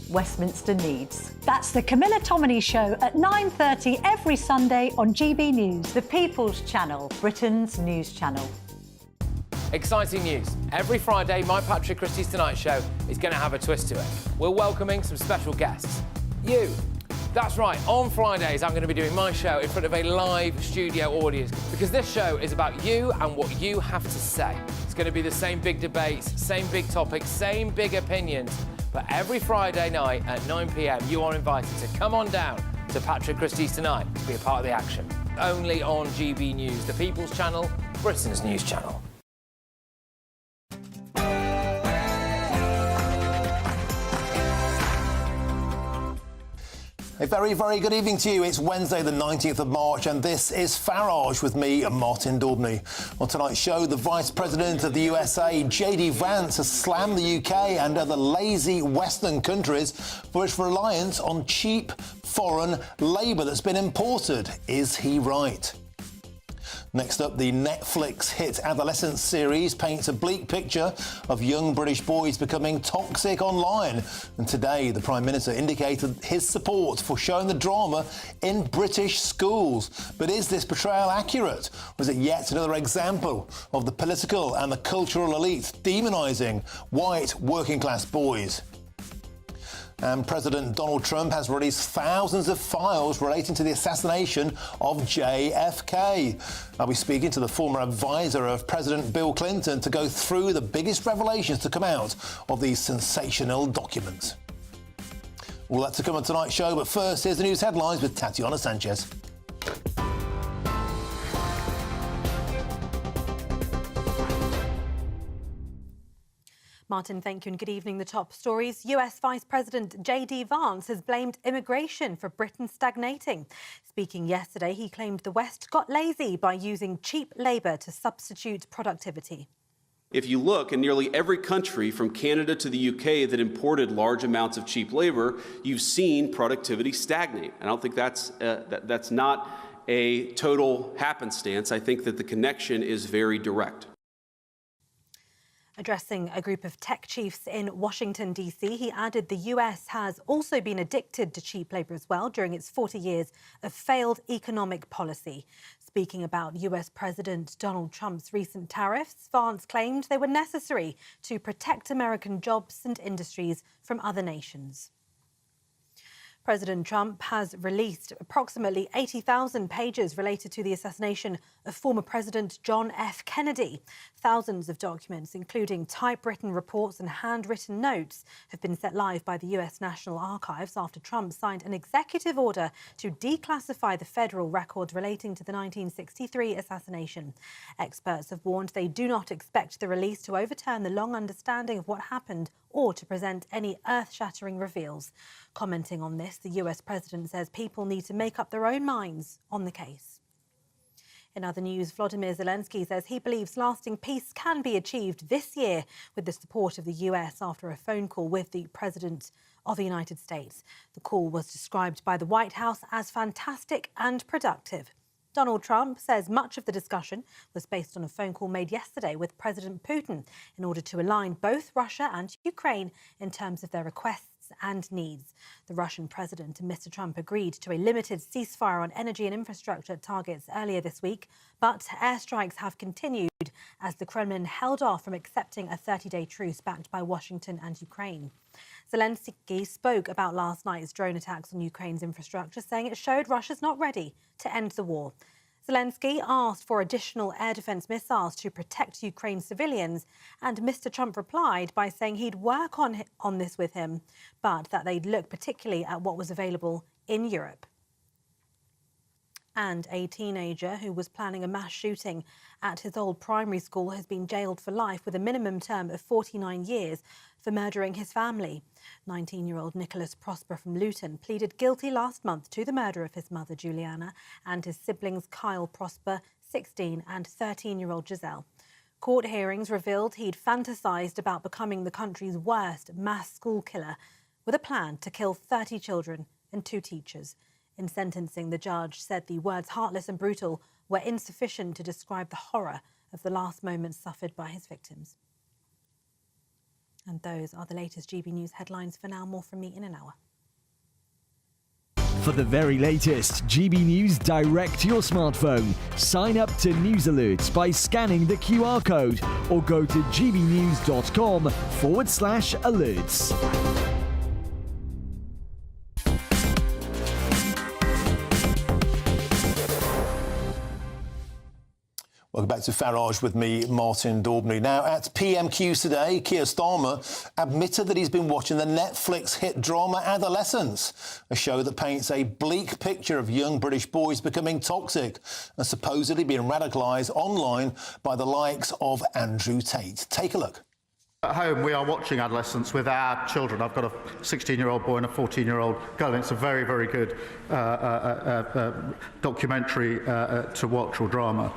Westminster needs. That's the Camilla Tominey Show at 9:30 every Sunday on GBNews. The People's Channel, Britain's news channel. Exciting news. Every Friday, my Patrick Christie's Tonight Show is going to have a twist to it. We're welcoming some special guests. You. That's right, on Fridays I'm going to be doing my show in front of a live studio audience because this show is about you and what you have to say. It's going to be the same big debates, same big topics, same big opinions. But every Friday night at 9 p.m, you are invited to come on down to Patrick Christie's Tonight to be a part of the action. Only on GB News, the People's Channel, Britain's news channel. A very, very good evening to you. It's Wednesday, the 19th of March, and this is Farage with me, Martin Daubney. On tonight's show, the Vice President of the USA, J.D. Vance, has slammed the UK and other lazy Western countries for its reliance on cheap foreign labour that's been imported. Is he right? Next up, the Netflix hit Adolescence series paints a bleak picture of young British boys becoming toxic online. And today, the Prime Minister indicated his support for showing the drama in British schools. But is this portrayal accurate? Or is it yet another example of the political and the cultural elite demonising white working-class boys? And President Donald Trump has released thousands of files relating to the assassination of JFK. I'll be speaking to the former advisor of President Bill Clinton to go through the biggest revelations to come out of these sensational documents. All that to come on tonight's show, but first, here's the news headlines with Tatiana Sanchez. Martin, thank you and good evening. The top stories. US Vice President J.D. Vance has blamed immigration for Britain stagnating. Speaking yesterday, he claimed the West got lazy by using cheap labour to substitute productivity. If you look in nearly every country from Canada to the UK that imported large amounts of cheap labour, you've seen productivity stagnate. I don't think that's not a total happenstance. I think that the connection is very direct. Addressing a group of tech chiefs in Washington, D.C., he added the US has also been addicted to cheap labour as well during its 40 years of failed economic policy. Speaking about US President Donald Trump's recent tariffs, Vance claimed they were necessary to protect American jobs and industries from other nations. President Trump has released approximately 80,000 pages related to the assassination of former President John F. Kennedy. Thousands of documents, including typewritten reports and handwritten notes, have been set live by the US National Archives after Trump signed an executive order to declassify the federal records relating to the 1963 assassination. Experts have warned they do not expect the release to overturn the long understanding of what happened or to present any earth-shattering reveals. Commenting on this, the US president says people need to make up their own minds on the case. In other news, Volodymyr Zelensky says he believes lasting peace can be achieved this year with the support of the US after a phone call with the President of the United States. The call was described by the White House as fantastic and productive. Donald Trump says much of the discussion was based on a phone call made yesterday with President Putin in order to align both Russia and Ukraine in terms of their requests and needs. The Russian president and Mr. Trump agreed to a limited ceasefire on energy and infrastructure targets earlier this week, but airstrikes have continued as the Kremlin held off from accepting a 30-day truce backed by Washington and Ukraine. Zelensky spoke about last night's drone attacks on Ukraine's infrastructure, saying it showed Russia's not ready to end the war. Zelensky asked for additional air defence missiles to protect Ukraine's civilians, and Mr. Trump replied by saying he'd work on this with him, but that they'd look particularly at what was available in Europe. And a teenager who was planning a mass shooting at his old primary school has been jailed for life with a minimum term of 49 years for murdering his family. 19-year-old Nicholas Prosper from Luton pleaded guilty last month to the murder of his mother, Juliana, and his siblings Kyle Prosper, 16, and 13-year-old Giselle. Court hearings revealed he'd fantasised about becoming the country's worst mass school killer with a plan to kill 30 children and 2 teachers. In sentencing, the judge said the words heartless and brutal were insufficient to describe the horror of the last moments suffered by his victims. And those are the latest GB News headlines for now. More from me in an hour. For the very latest GB News direct to your smartphone, sign up to News Alerts by scanning the QR code or go to gbnews.com/alerts. Welcome back to Farage with me, Martin Daubney. Now, at PMQs today, Keir Starmer admitted that he's been watching the Netflix hit drama Adolescence, a show that paints a bleak picture of young British boys becoming toxic and supposedly being radicalised online by the likes of Andrew Tate. Take a look. At home, we are watching Adolescence with our children. I've got a 16-year-old boy and a 14-year-old girl, and it's a very, very good documentary to watch, or drama.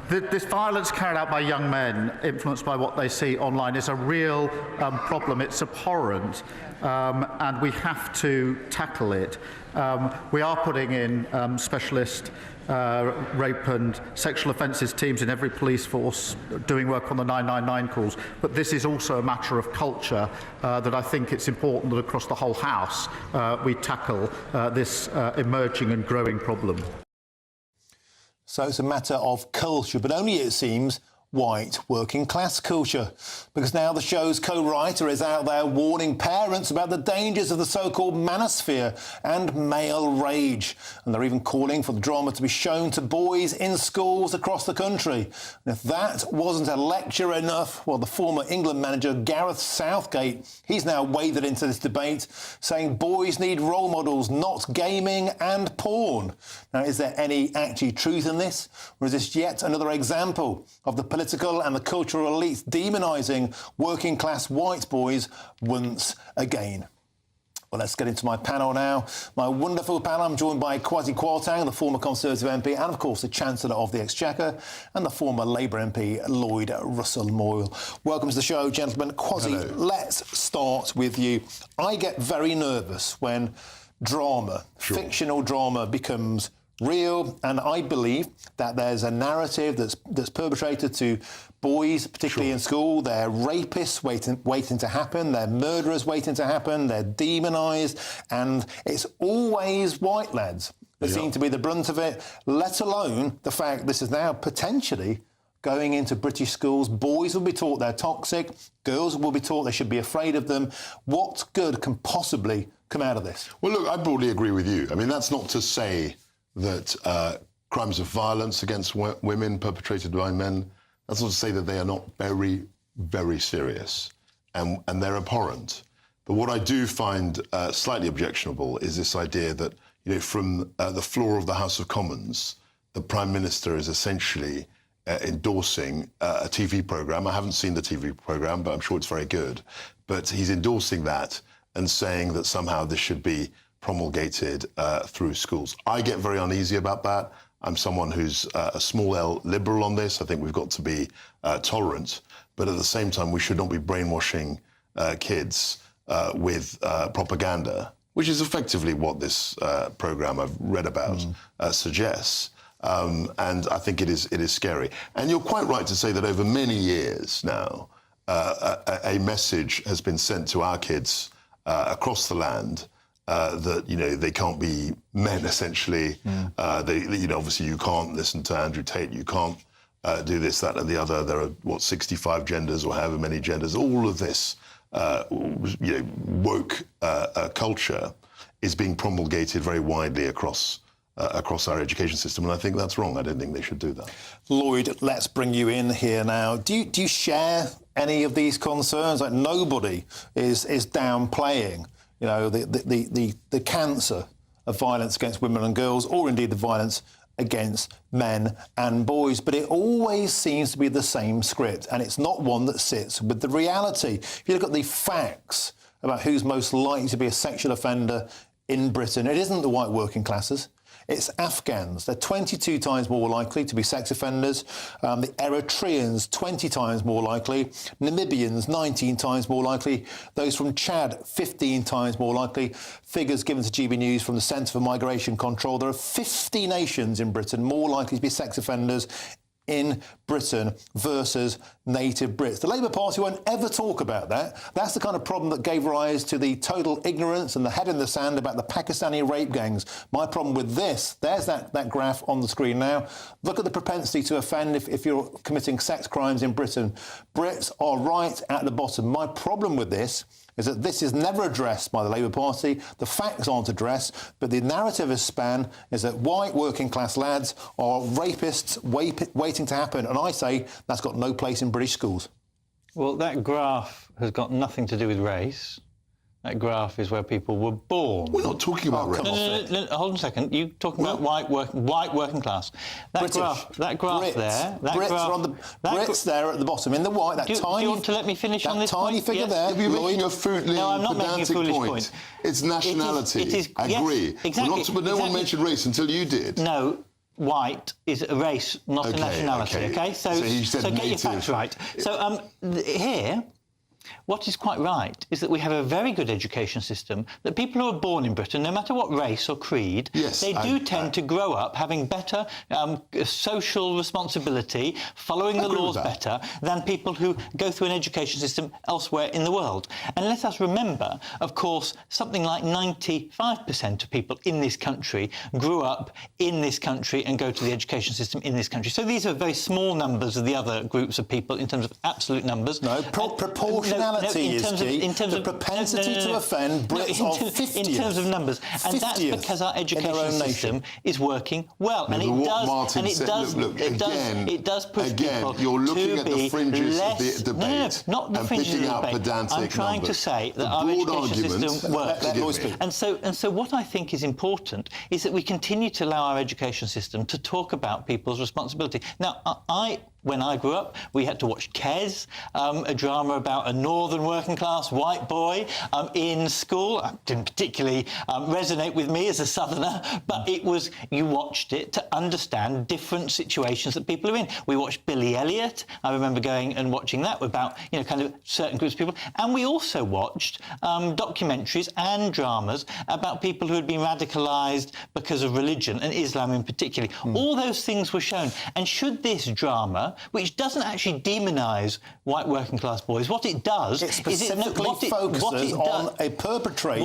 This violence carried out by young men, influenced by what they see online, is a real problem. It's abhorrent, and we have to tackle it. We are putting in specialist rape and sexual offences teams in every police force, doing work on the 999 calls. But this is also a matter of culture that I think it's important that across the whole House we tackle this emerging and growing problem. So it's a matter of culture, but only, it seems, white working class culture, because now the show's co-writer is out there warning parents about the dangers of the so-called manosphere and male rage, and they're even calling for the drama to be shown to boys in schools across the country. And if that wasn't a lecture enough, well, the former England manager Gareth Southgate, he's now waded into this debate, saying boys need role models, not gaming and porn. Now, is there any actually truth in this, or is this yet another example of the political and the cultural elites demonising working class white boys once again? Well, let's get into my panel now. My wonderful panel. I'm joined by Kwasi Kwarteng, the former Conservative MP, and of course the Chancellor of the Exchequer, and the former Labour MP, Lloyd Russell-Moyle. Welcome to the show, gentlemen. Kwasi, let's start with you. I get very nervous when drama, fictional drama, becomes real, and I believe that there's a narrative that's perpetrated to boys, particularly in school. They're rapists waiting to happen, they're murderers waiting to happen, they're demonised, and it's always white lads that seem to be the brunt of it, let alone the fact this is now potentially going into British schools. Boys will be taught they're toxic, girls will be taught they should be afraid of them. What good can possibly come out of this? Well, look, I broadly agree with you. I mean, that's not to say that crimes of violence against women perpetrated by men, that's not to say that they are not very, very serious and they're abhorrent. But what I do find slightly objectionable is this idea that, you know, from the floor of the House of Commons, the Prime Minister is essentially endorsing a TV programme. I haven't seen the TV programme, but I'm sure it's very good. But he's endorsing that and saying that somehow this should be promulgated through schools. I get very uneasy about that. I'm someone who's a small L liberal on this. I think we've got to be tolerant, but at the same time, we should not be brainwashing kids with propaganda, which is effectively what this programme I've read about suggests. And I think it is scary. And you're quite right to say that over many years now, a message has been sent to our kids across the land that, you know, they can't be men, essentially. You know, obviously you can't listen to Andrew Tate, you can't do this, that and the other. There are, 65 genders or however many genders. All of this, you know, woke culture is being promulgated very widely across our education system, and I think that's wrong. I don't think they should do that. Lloyd, let's bring you in here now. Do you share any of these concerns? Like, nobody is downplaying, you know, the cancer of violence against women and girls, or indeed the violence against men and boys, but it always seems to be the same script, and it's not one that sits with the reality. If you look at the facts about who's most likely to be a sexual offender in Britain, it isn't the white working classes. It's Afghans. They're 22 times more likely to be sex offenders. The Eritreans, 20 times more likely. Namibians, 19 times more likely. Those from Chad, 15 times more likely. Figures given to GB News from the Centre for Migration Control. There are 50 nations in Britain more likely to be sex offenders in Britain. Britain versus native Brits. The Labour Party won't ever talk about that. That's the kind of problem that gave rise to the total ignorance and the head in the sand about the Pakistani rape gangs. My problem with this, there's that graph on the screen now. Look at the propensity to offend if you're committing sex crimes in Britain. Brits are right at the bottom. My problem with this is that this is never addressed by the Labour Party. The facts aren't addressed, but the narrative is span is that white working-class lads are rapists waiting to happen. And I say that's got no place in British schools. Well, that graph has got nothing to do with race. That graph is where people were born. We're not talking about race. No, hold on a second. You're talking about white working class. That British. graph Brits. there. That Brits graph, are on the Brits there at the bottom in the white. That do tiny. you want to let me finish on this tiny point? figure Yes. there. You're Lloyd, making a foolish, No, I'm not making a pedantic foolish point. point. It's nationality. It is, I yes, agree. exactly. But no one mentioned race until you did. No. White is a race, not a nationality. Okay, So you said get your native. facts right. So here, what is quite right is that we have a very good education system, that people who are born in Britain, no matter what race or creed, they do tend to grow up having better social responsibility, following the laws better than people who go through an education system elsewhere in the world. And let us remember, of course, something like 95% of people in this country grew up in this country and go to the education system in this country. So these are very small numbers of the other groups of people in terms of absolute numbers. No, proportionality is key. The propensity to offend Brits are 50th. In terms of numbers. And that's because our education system is working well. And it does push people you're looking to at the fringes of the debate not the fringes of the debate. I'm trying to say that our education system works. And so what I think is important is that we continue to allow our education system to talk about people's responsibility. Now, when I grew up, we had to watch Kes, a drama about a northern working-class white boy in school. It didn't particularly resonate with me as a southerner, but you watched it to understand different situations that people are in. We watched Billy Elliot. I remember going and watching that about, kind of certain groups of people. And we also watched documentaries and dramas about people who had been radicalised because of religion, and Islam in particular. All those things were shown. And should this drama, which doesn't actually demonise white working-class boys, what it does is specifically focuses on a perpetrator,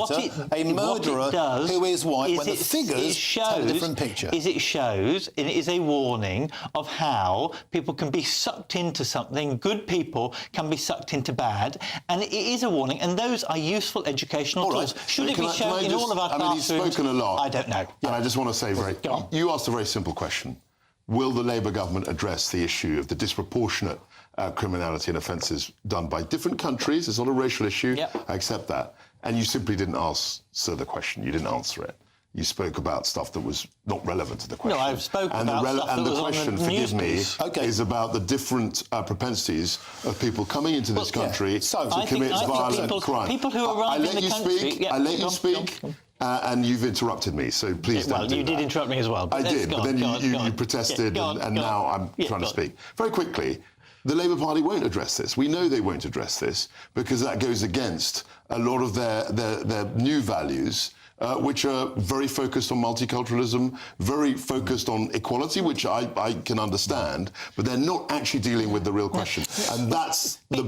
a murderer who is white, when the figures tell a different picture. It shows, and it is a warning of how people can be sucked into something, good people can be sucked into bad, and it is a warning, and those are useful educational tools. Should it be shown in all of our classrooms? You've spoken a lot. I don't know. And I just want to say, you asked a very simple question. Will the Labour government address the issue of the disproportionate criminality and offences done by different countries? It's not a racial issue. I accept that. And you simply didn't answer the question. You didn't answer it. You spoke about stuff that was not relevant to the question. No, I've spoken about stuff that was on the news piece. Is about the different propensities of people coming into this country to commit violent crime. People who arrive in the country... I let you speak. And you've interrupted me, so please don't do that. Well, you did interrupt me as well. I did, but then you protested, and now I'm trying to speak. Very quickly, the Labour Party won't address this. We know they won't address this because that goes against a lot of their new values, which are very focused on multiculturalism, very focused on equality, which I can understand, but they're not actually dealing with the real question. And that's the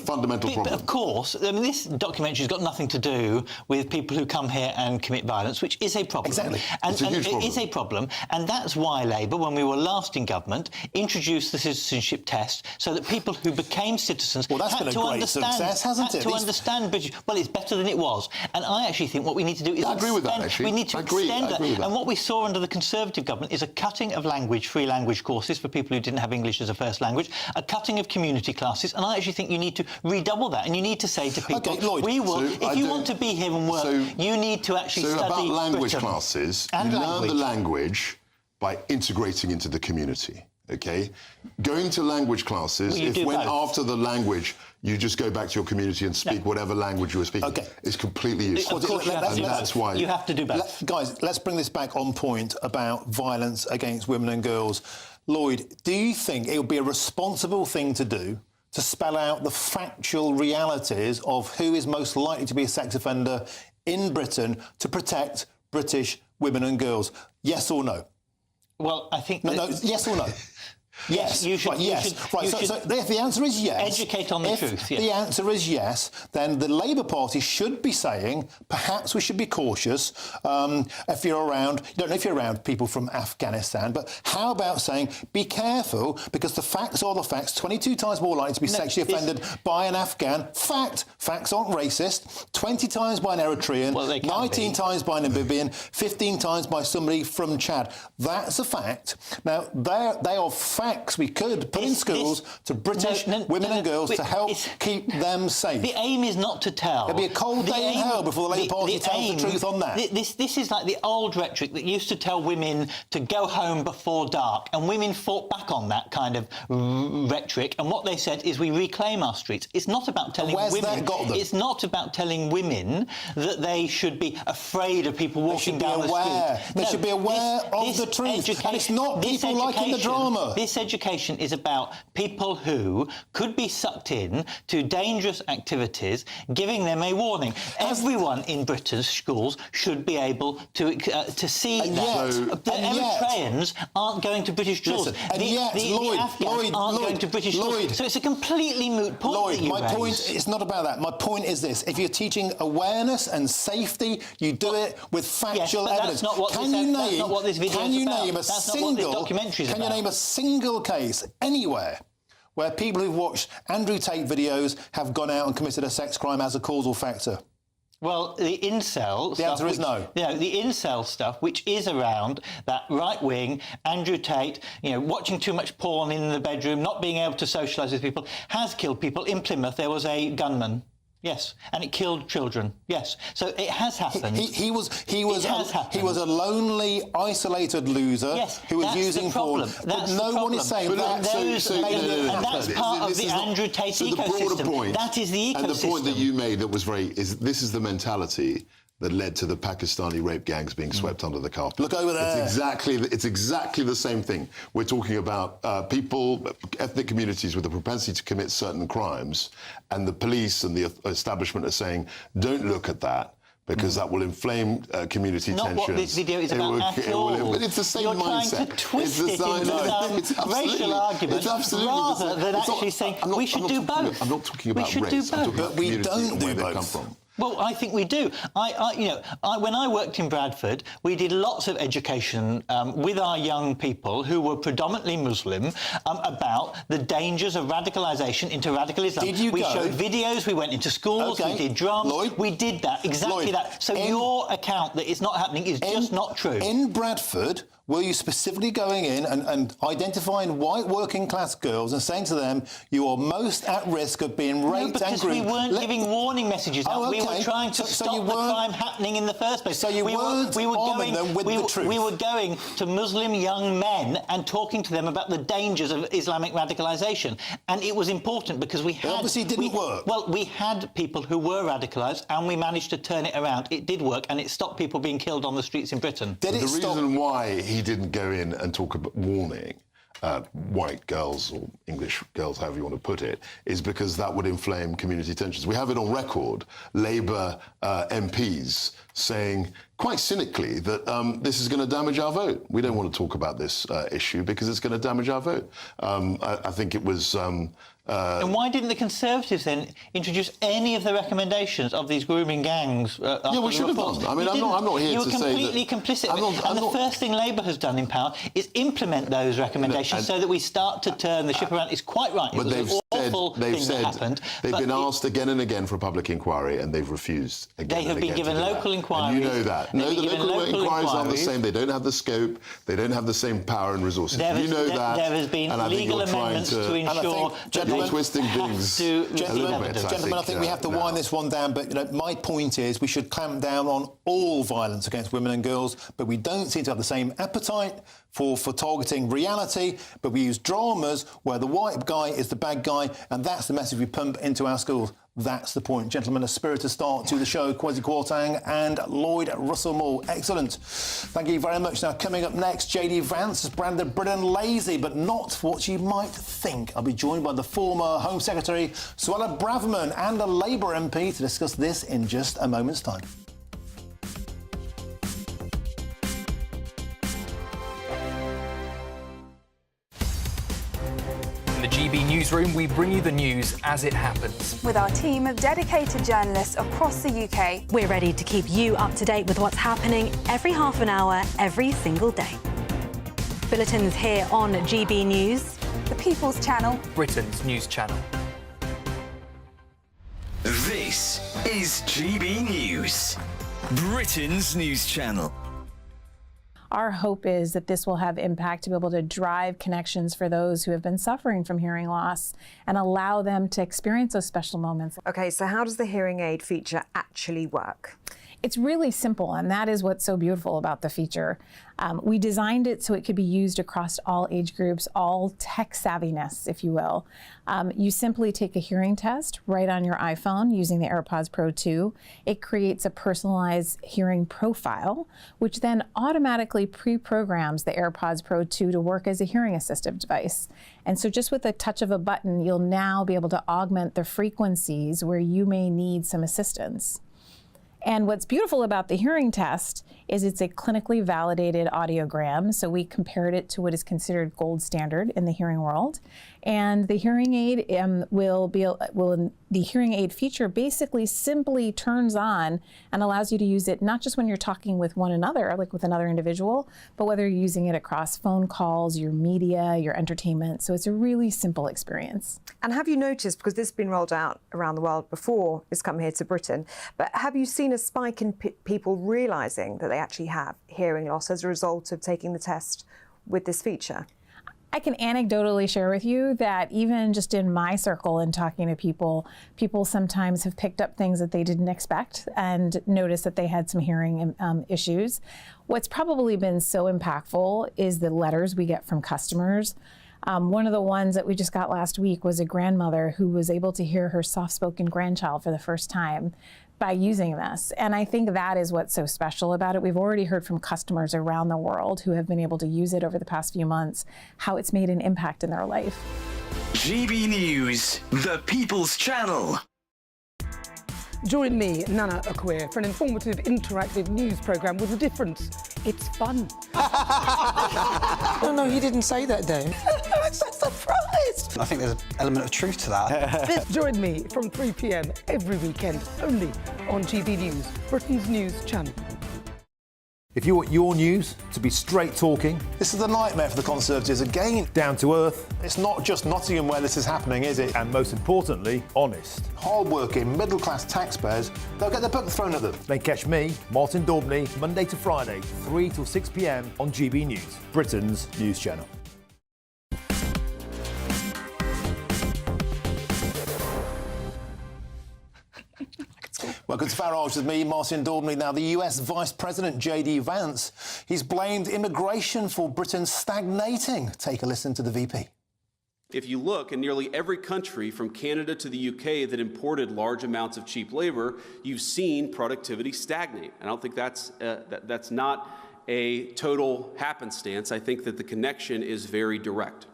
fundamental problem. But of course, I mean, this documentary's got nothing to do with people who come here and commit violence, which is a problem. Exactly. It's a huge problem. It is a problem, and that's why Labour, when we were last in government, introduced the citizenship test so that people who became citizens had to understand British. Well, it's better than it was. And I actually think what we need to do is I agree with that, actually. We need to extend that. And what we saw under the Conservative government is a cutting of free language courses for people who didn't have English as a first language, a cutting of community classes, and I actually think you need to redouble that, and you need to say to people, Lloyd, we will, if you want to be here and work, you need to actually study about language Britain. Classes, and you language. learn the language by integrating into the community. Okay, going to language classes, after the language you just go back to your community and speak whatever language you were speaking, is completely useless. Of course, that's why you have to do both. Guys, let's bring this back on point about violence against women and girls. Lloyd, do you think it would be a responsible thing to do to spell out the factual realities of who is most likely to be a sex offender in Britain to protect British women and girls? Yes or no? Well, I think... No, yes or no? Yes. You should. Right, yes. You should, right. you so should if the answer is yes, educate on the truth. Yes. The answer is yes, then the Labour Party should be saying perhaps we should be cautious if you're around. I don't know if you're around people from Afghanistan, but how about saying be careful because the facts are the facts. 22 times more likely to be sexually offended by an Afghan. Facts aren't racist. 20 times by an Eritrean. Well, 19 times by a Namibian. 15 times by somebody from Chad. That's a fact. Now they are facts we could put in schools to British women and girls to help keep them safe. The aim is not to tell. There'll be a cold day in hell before the Labour Party tells the truth on that. This is like the old rhetoric that used to tell women to go home before dark, and women fought back on that kind of rhetoric. And what they said is, we reclaim our streets. It's not about telling women. That got them? It's not about telling women that they should be afraid of people walking down the street. They should be aware of the truth. And it's not people liking the drama. This education is about people who could be sucked in to dangerous activities, giving them a warning. Everyone in Britain's schools should be able to see that. The Eritreans aren't going to British schools. The Afghans aren't going to British schools. So it's a completely moot point. Lloyd, that you my raise. point is not about that. My point is this. If you're teaching awareness and safety, you do it with factual evidence. That's not what this video is about. That's not what this documentary is about. Can you name a single case anywhere where people who've watched Andrew Tate videos have gone out and committed a sex crime as a causal factor? Well, the incel stuff... The answer is no. The incel stuff, which is around that right-wing, Andrew Tate, watching too much porn in the bedroom, not being able to socialise with people, has killed people. In Plymouth, there was a gunman. Yes, and it killed children. Yes, so it has happened. He was a lonely, isolated loser who was using porn. But no one is saying that. And that's part of the Andrew Tate ecosystem. The broader point, that is the ecosystem. And the point that you made that was this is the mentality that led to the Pakistani rape gangs being swept under the carpet. Look over there. It's exactly the same thing. We're talking about people, ethnic communities with a propensity to commit certain crimes, and the police and the establishment are saying, don't look at that, because that will inflame community tensions. Not what this video is about at all. But it's the same You're mindset. Trying to twist it into some racial argument rather than actually saying we should do both. I'm not talking about race. I'm talking about we don't do where both. they come from. Well, I think we do. When I worked in Bradford, we did lots of education with our young people who were predominantly Muslim about the dangers of radicalisation into radical Islam. We showed videos, we went into schools, we did drama. Lloyd, we did that, exactly that. So your account that it's not happening is just not true. In Bradford, were you specifically going in and identifying white working-class girls and saying to them, you are most at risk of being raped and groomed? Because we weren't giving warning messages out. We were trying to stop the crime happening in the first place. So we were arming them with the truth. We were going to Muslim young men and talking to them about the dangers of Islamic radicalisation. And it was important because we had... It obviously didn't work. Well, we had people who were radicalised and we managed to turn it around. It did work and it stopped people being killed on the streets in Britain. The reason why he didn't go in and talk about warning white girls or English girls, however you want to put it, is because that would inflame community tensions. We have it on record, Labour MPs saying quite cynically that this is going to damage our vote. We don't want to talk about this issue because it's going to damage our vote. I think it was... and why didn't the Conservatives then introduce any of the recommendations of these grooming gangs? We should have done. I mean, I'm not here to say that... You were completely complicit. The first thing Labour has done in power is implement those recommendations so that we start to turn the ship around. It's quite right. But they've been asked again and again for a public inquiry and they've refused again They have been given local inquiries. And you know that. No, the local inquiries aren't the same. They don't have the scope. They don't have the same power and resources. You know that. There has been legal amendments to ensure that you're twisting things. Gentlemen, I think we have to wind this one down. But my point is, we should clamp down on all violence against women and girls. But we don't seem to have the same appetite for targeting reality. But we use dramas where the white guy is the bad guy, and that's the message we pump into our schools. That's the point. Gentlemen, a spirited start to the show. Kwesi Kwarteng and Lloyd Russell-Moore. Excellent. Thank you very much. Now, coming up next, JD Vance has branded Britain lazy, but not what you might think. I'll be joined by the former Home Secretary, Suella Braverman, and a Labour MP to discuss this in just a moment's time. newsroom, we bring you the news as it happens. With our team of dedicated journalists across the UK, we're ready to keep you up to date with what's happening every half an hour, every single day. Bulletins here on GB News, the People's Channel, Britain's news channel. This is GB News, Britain's news channel. Our hope is that this will have impact to be able to drive connections for those who have been suffering from hearing loss and allow them to experience those special moments. OK, so how does the hearing aid feature actually work? It's really simple, and that is what's so beautiful about the feature. We designed it so it could be used across all age groups, all tech savviness, if you will. You simply take a hearing test right on your iPhone using the AirPods Pro 2. It creates a personalized hearing profile, which then automatically pre-programs the AirPods Pro 2 to work as a hearing assistive device. And so just with a touch of a button, you'll now be able to augment the frequencies where you may need some assistance. And what's beautiful about the hearing test is it's a clinically validated audiogram. So we compared it to what is considered gold standard in the hearing world. And the hearing aid the hearing aid feature basically simply turns on and allows you to use it not just when you're talking with one another, like with another individual, but whether you're using it across phone calls, your media, your entertainment. So it's a really simple experience. And have you noticed, because this has been rolled out around the world before it's come here to Britain, but have you seen a spike in people realising that they actually have hearing loss as a result of taking the test with this feature? I can anecdotally share with you that even just in my circle and talking to people sometimes have picked up things that they didn't expect and noticed that they had some hearing issues. What's probably been so impactful is the letters we get from customers. One of the ones that we just got last week was a grandmother who was able to hear her soft-spoken grandchild for the first time by using this. And I think that is what's so special about it. We've already heard from customers around the world who have been able to use it over the past few months, how it's made an impact in their life. GB News, the People's Channel. Join me, Nana Akwe, for an informative, interactive news programme with a difference. It's fun. No, he didn't say that, Dave. I'm so surprised. I think there's an element of truth to that. Join me from 3 p.m. every weekend, only on GB News, Britain's news channel. If you want your news to be straight talking, this is a nightmare for the Conservatives again. Down to earth. It's not just Nottingham where this is happening, is it? And most importantly, honest. Hard-working, middle-class taxpayers, they'll get their book thrown at them. Then catch me, Martin Daubney, Monday to Friday, 3 till 6 p.m. on GB News, Britain's news channel. Welcome to Farage with me, Martin Daubney. Now, the US Vice President, JD Vance, he's blamed immigration for Britain stagnating. Take a listen to the VP. If you look in nearly every country from Canada to the UK that imported large amounts of cheap labor, you've seen productivity stagnate. I don't think that's not a total happenstance. I think that the connection is very direct.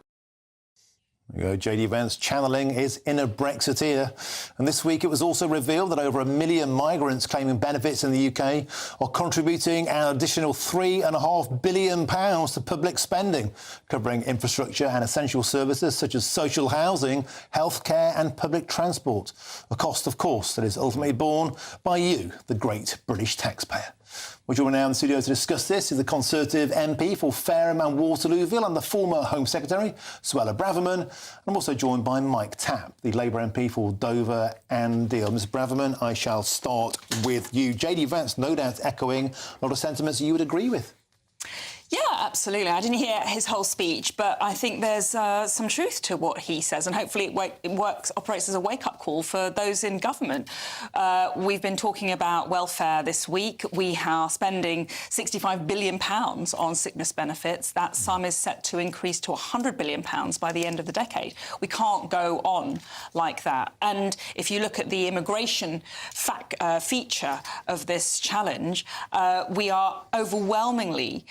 There you go, JD Vance channeling his inner Brexiteer. And this week it was also revealed that over 1 million migrants claiming benefits in the UK are contributing an additional £3.5 billion to public spending, covering infrastructure and essential services such as social housing, healthcare and public transport. A cost, of course, that is ultimately borne by you, the great British taxpayer. We're joined now in the studio to discuss this is the Conservative MP for Fareham and Waterlooville and the former Home Secretary, Suella Braverman. I'm also joined by Mike Tapp, the Labour MP for Dover and Deal. Ms Braverman, I shall start with you. JD Vance, no doubt echoing a lot of sentiments you would agree with. Yeah, absolutely. I didn't hear his whole speech, but I think there's some truth to what he says, and hopefully it operates as a wake-up call for those in government. We've been talking about welfare this week. We are spending £65 billion on sickness benefits. That sum is set to increase to £100 billion by the end of the decade. We can't go on like that. And if you look at the immigration feature of this challenge, we are overwhelmingly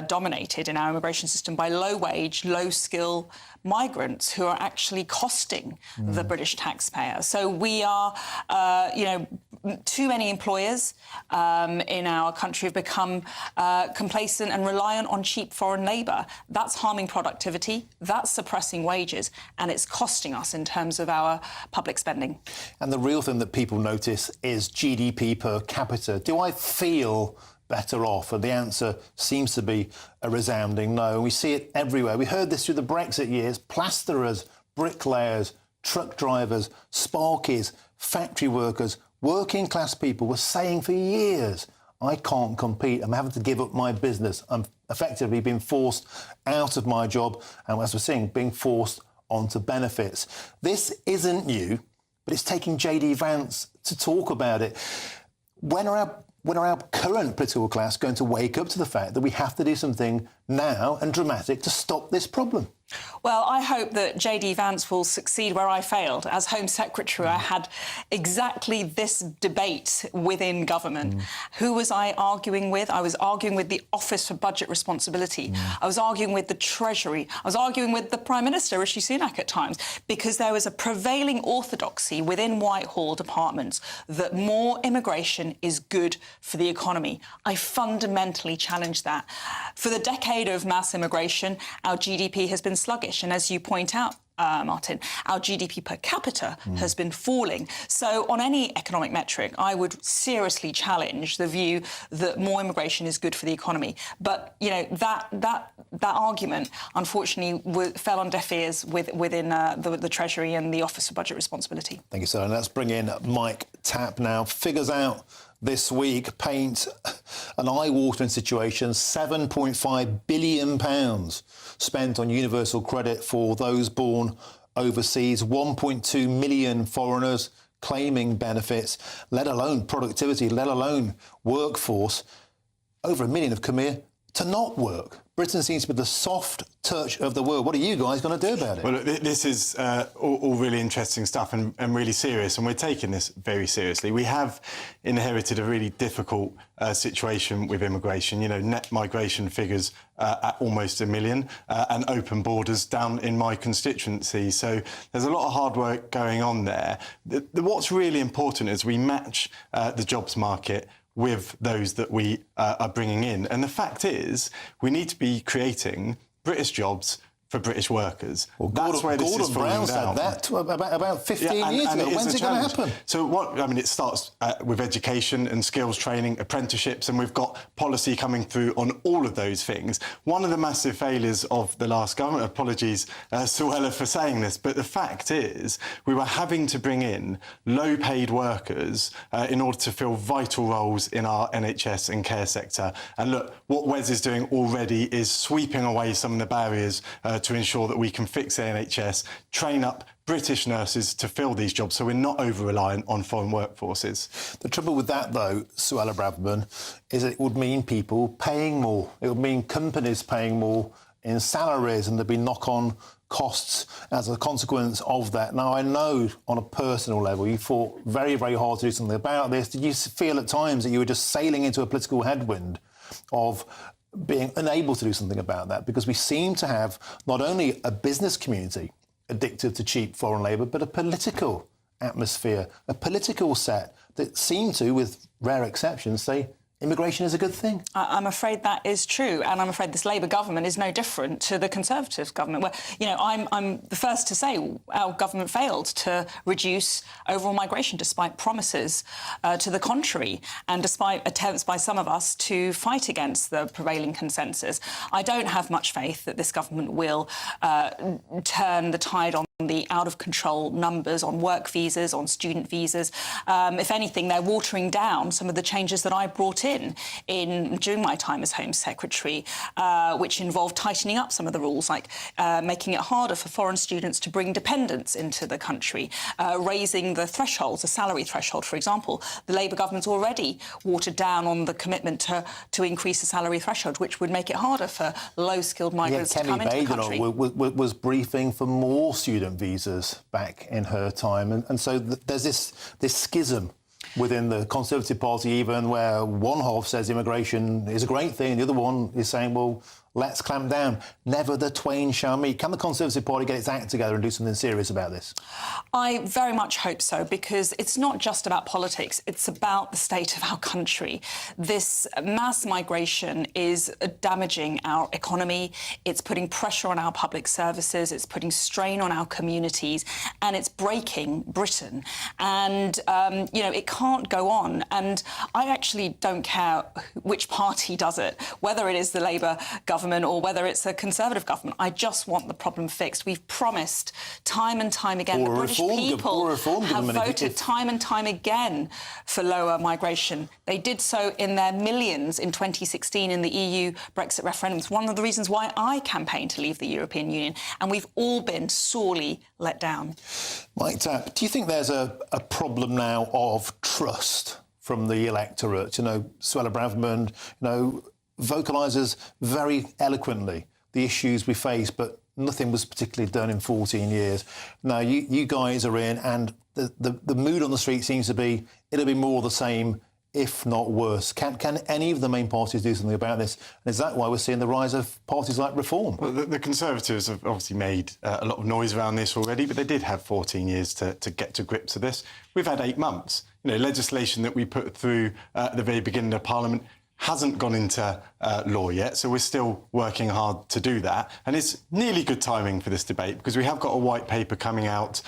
dominated in our immigration system by low-wage, low-skill migrants who are actually costing the British taxpayer. So we are, too many employers in our country have become complacent and reliant on cheap foreign labour. That's harming productivity, that's suppressing wages, and it's costing us in terms of our public spending. And the real thing that people notice is GDP per capita. Do I feel better off? And the answer seems to be a resounding no. We see it everywhere. We heard this through the Brexit years. Plasterers, bricklayers, truck drivers, sparkies, factory workers, working class people were saying for years, I can't compete. I'm having to give up my business. I'm effectively being forced out of my job. And as we're seeing, being forced onto benefits. This isn't new, but it's taking JD Vance to talk about it. When are our current political class going to wake up to the fact that we have to do something now and dramatic to stop this problem? Well, I hope that JD Vance will succeed where I failed. As Home Secretary, I had exactly this debate within government. Who was I arguing with? I was arguing with the Office for Budget Responsibility. I was arguing with the Treasury. I was arguing with the Prime Minister, Rishi Sunak, at times, because there was a prevailing orthodoxy within Whitehall departments that more immigration is good for the economy. I fundamentally challenged that. For the decade of mass immigration, our GDP has been sluggish. And as you point out, Martin, our GDP per capita has been falling. So on any economic metric, I would seriously challenge the view that more immigration is good for the economy. But, that argument, unfortunately, fell on deaf ears within the Treasury and the Office for Budget Responsibility. Thank you, sir. And let's bring in Mike Tapp now. Figures out this week paint an eye-watering situation. £7.5 billion spent on universal credit for those born overseas. 1.2 million foreigners claiming benefits, let alone productivity, let alone workforce. Over 1 million have come here to not work. Britain seems to be the soft touch of the world. What are you guys going to do about it? Well, this is all really interesting stuff and really serious, and we're taking this very seriously. We have inherited a really difficult situation with immigration. Net migration figures at almost 1 million and open borders down in my constituency. So there's a lot of hard work going on there. What's really important is we match the jobs market with those that we are bringing in. And the fact is, we need to be creating British jobs for British workers. Well, that's where this is falling Brown down. said that about 15 years ago. When's it going to happen? So it starts with education and skills training, apprenticeships, and we've got policy coming through on all of those things. One of the massive failures of the last government, apologies, Suella, for saying this, but the fact is we were having to bring in low-paid workers in order to fill vital roles in our NHS and care sector. And look, what Wes is doing already is sweeping away some of the barriers to ensure that we can fix the NHS, train up British nurses to fill these jobs so we're not over-reliant on foreign workforces. The trouble with that, though, Suella Braverman, is it would mean people paying more. It would mean companies paying more in salaries, and there'd be knock-on costs as a consequence of that. Now, I know on a personal level you fought very, very hard to do something about this. Did you feel at times that you were just sailing into a political headwind of being unable to do something about that? Because we seem to have not only a business community addicted to cheap foreign labour, but a political atmosphere, a political set that seem to, with rare exceptions, say immigration is a good thing. I'm afraid that is true, and I'm afraid this Labour government is no different to the Conservative government, where, I'm the first to say our government failed to reduce overall migration despite promises to the contrary and despite attempts by some of us to fight against the prevailing consensus. I don't have much faith that this government will turn the tide on the out-of-control numbers on work visas, on student visas. If anything, they're watering down some of the changes that I brought in during my time as Home Secretary, which involved tightening up some of the rules, like making it harder for foreign students to bring dependents into the country, raising the thresholds, the salary threshold, for example. The Labour government's already watered down on the commitment to increase the salary threshold, which would make it harder for low-skilled migrants to come into the country. Was briefing for more student visas back in her time, and so there's this schism within the Conservative Party even, where one half says immigration is a great thing, the other one is saying, well, let's clamp down. Never the twain shall meet. Can the Conservative Party get its act together and do something serious about this? I very much hope so, because it's not just about politics, it's about the state of our country. This mass migration is damaging our economy, it's putting pressure on our public services, it's putting strain on our communities, and it's breaking Britain. And, you know, it can't go on. And I actually don't care which party does it, whether it is the Labour government or whether it's a Conservative government. I just want the problem fixed. We've promised time and time again. The British people have voted time and time again for lower migration. They did so in their millions in 2016 in the EU Brexit referendum. It's one of the reasons why I campaigned to leave the European Union, and we've all been sorely let down. Mike Tapp, do you think there's a problem now of trust from the electorate? You know, Suella Braverman, you know, vocalises very eloquently the issues we face, but nothing was particularly done in 14 years. Now, you guys are in, and the mood on the street seems to be, it'll be more the same, if not worse. Can any of the main parties do something about this? And is that why we're seeing the rise of parties like Reform? Well, the Conservatives have obviously made a lot of noise around this already, but they did have 14 years to get to grips with this. We've had 8 months. You know, legislation that we put through at the very beginning of Parliament hasn't gone into law yet, so we're still working hard to do that. And it's nearly good timing for this debate, because we have got a white paper coming out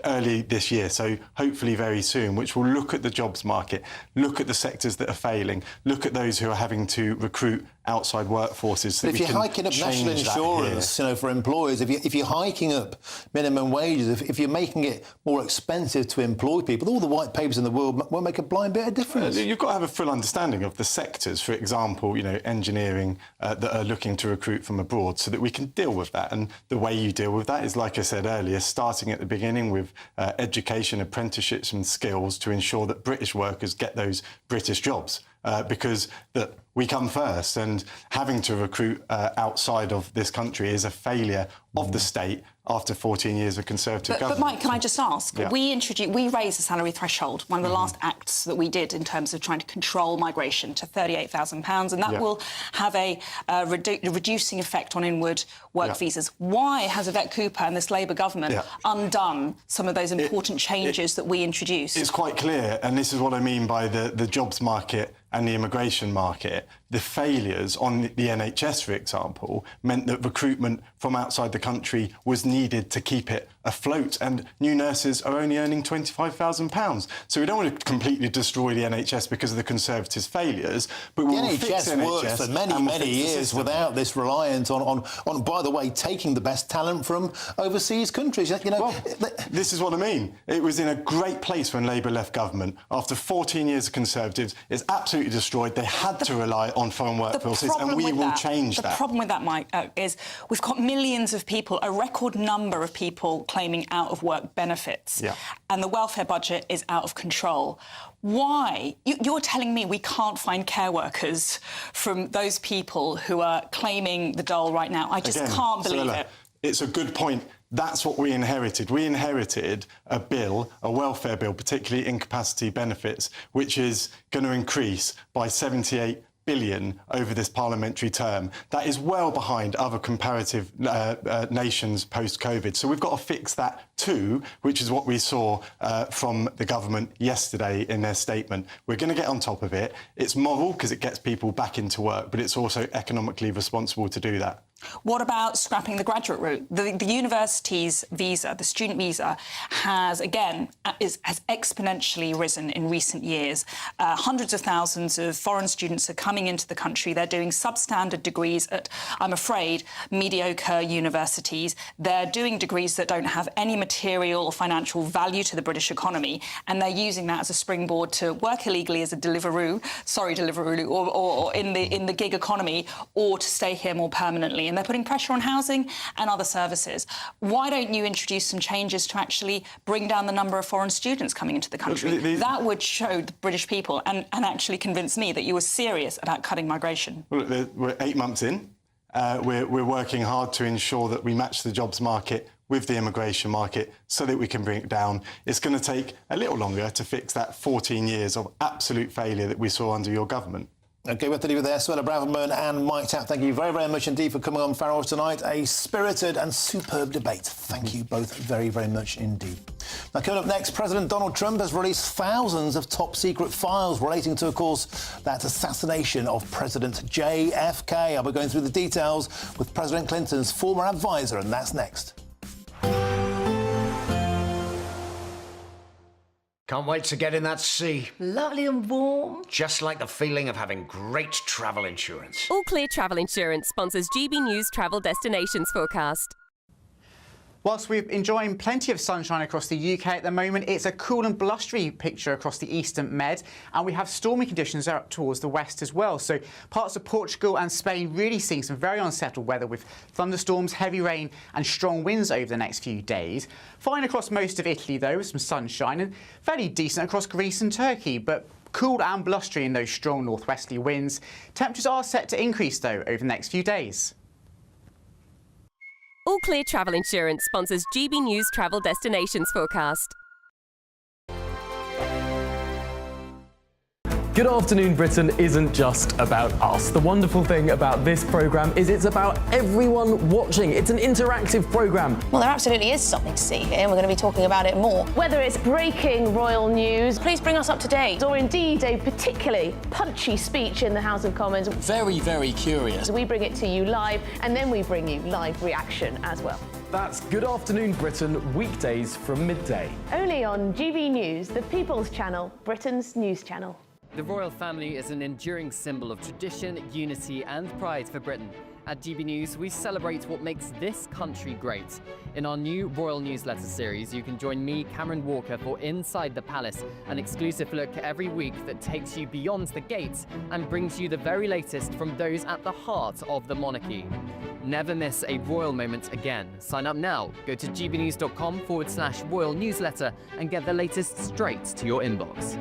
early this year, so hopefully very soon, which will look at the jobs market, look at the sectors that are failing, look at those who are having to recruit outside workforces. So if you're hiking up national insurance, you know, for employers, if you're hiking up minimum wages, if you're making it more expensive to employ people, all the white papers in the world won't make a blind bit of difference. You've got to have a full understanding of the sectors, for example, you know, engineering that are looking to recruit from abroad, so that we can deal with that. And the way you deal with that is, like I said earlier, starting at the beginning with education, apprenticeships and skills to ensure that British workers get those British jobs. Because we come first, and having to recruit outside of this country is a failure of the state after 14 years of Conservative government. But Mike, can I just ask? Yeah. We raised the salary threshold, one of the last acts that we did in terms of trying to control migration, to £38,000, and that will have a reducing effect on inward work visas. Why has Yvette Cooper and this Labour government undone some of those important changes that we introduced? It's quite clear, and this is what I mean by the jobs market and the immigration market. The failures on the NHS, for example, meant that recruitment from outside the country was needed to keep it afloat, and new nurses are only earning £25,000. So we don't want to completely destroy the NHS because of the Conservatives' failures, but we will fix the NHS. Worked for many years without this reliance on, by the way, taking the best talent from overseas countries. You know, well, this is what I mean. It was in a great place when Labour left government. After 14 years of Conservatives, it's absolutely destroyed. They had to rely on foreign workforces, and we will change that. The problem with that, Mike, is we've got millions of people, a record number of people claiming out-of-work benefits, and the welfare budget is out of control. Why? You're telling me we can't find care workers from those people who are claiming the dole right now? I just can't believe it. It's a good point. That's what we inherited. We inherited a bill, a welfare bill, particularly incapacity benefits, which is going to increase by 78 billion over this parliamentary term. That is well behind other comparative nations post-COVID. So we've got to fix that too, which is what we saw from the government yesterday in their statement. We're going to get on top of it. It's moral because it gets people back into work, but it's also economically responsible to do that. What about scrapping the graduate route? The university's visa, the student visa, has exponentially risen in recent years. Hundreds of thousands of foreign students are coming into the country. They're doing substandard degrees at, I'm afraid, mediocre universities. They're doing degrees that don't have any material or financial value to the British economy, and they're using that as a springboard to work illegally as a Deliveroo, or in the gig economy, or to stay here more permanently. And they're putting pressure on housing and other services. Why don't you introduce some changes to actually bring down the number of foreign students coming into the country? That would show the British people and actually convince me that you were serious about cutting migration. Well, we're 8 months in. We're working hard to ensure that we match the jobs market with the immigration market so that we can bring it down. It's going to take a little longer to fix that 14 years of absolute failure that we saw under your government. OK, we have to leave it there. Suella Braverman and Mike Tapp, thank you very, very much indeed for coming on Farage tonight. A spirited and superb debate. Thank you both very, very much indeed. Now, coming up next, President Donald Trump has released thousands of top-secret files relating to, of course, that assassination of President JFK. I'll be going through the details with President Clinton's former advisor, and that's next. Can't wait to get in that sea. Lovely and warm. Just like the feeling of having great travel insurance. All Clear Travel Insurance sponsors GB News Travel Destinations Forecast. Whilst we're enjoying plenty of sunshine across the UK at the moment, it's a cool and blustery picture across the eastern Med, and we have stormy conditions out towards the west as well. So parts of Portugal and Spain really seeing some very unsettled weather with thunderstorms, heavy rain and strong winds over the next few days. Fine across most of Italy, though, with some sunshine, and fairly decent across Greece and Turkey, but cool and blustery in those strong northwesterly winds. Temperatures are set to increase, though, over the next few days. All Clear Travel Insurance sponsors GB News Travel Destinations Forecast. Good Afternoon Britain isn't just about us. The wonderful thing about this programme is it's about everyone watching. It's an interactive programme. Well, there absolutely is something to see here, and we're going to be talking about it more. Whether it's breaking royal news, please bring us up to date. Or indeed a particularly punchy speech in the House of Commons. Very, very curious. We bring it to you live, and then we bring you live reaction as well. That's Good Afternoon Britain, weekdays from midday. Only on GB News, the People's Channel, Britain's news channel. The royal family is an enduring symbol of tradition, unity and pride for Britain. At GB News, we celebrate what makes this country great. In our new royal newsletter series, you can join me, Cameron Walker, for Inside the Palace, an exclusive look every week that takes you beyond the gates and brings you the very latest from those at the heart of the monarchy. Never miss a royal moment again. Sign up now. Go to gbnews.com/royal newsletter and get the latest straight to your inbox.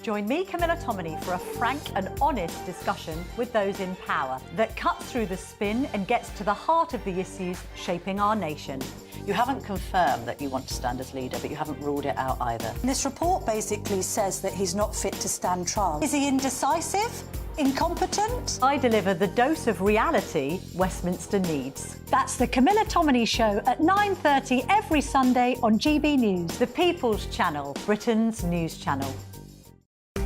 Join me, Camilla Tominey, for a frank and honest discussion with those in power that cuts through the spin and gets to the heart of the issues shaping our nation. You haven't confirmed that you want to stand as leader, but you haven't ruled it out either. This report basically says that he's not fit to stand trial. Is he indecisive? Incompetent? I deliver the dose of reality Westminster needs. That's the Camilla Tominey Show at 9:30 every Sunday on GB News. The People's Channel, Britain's news channel.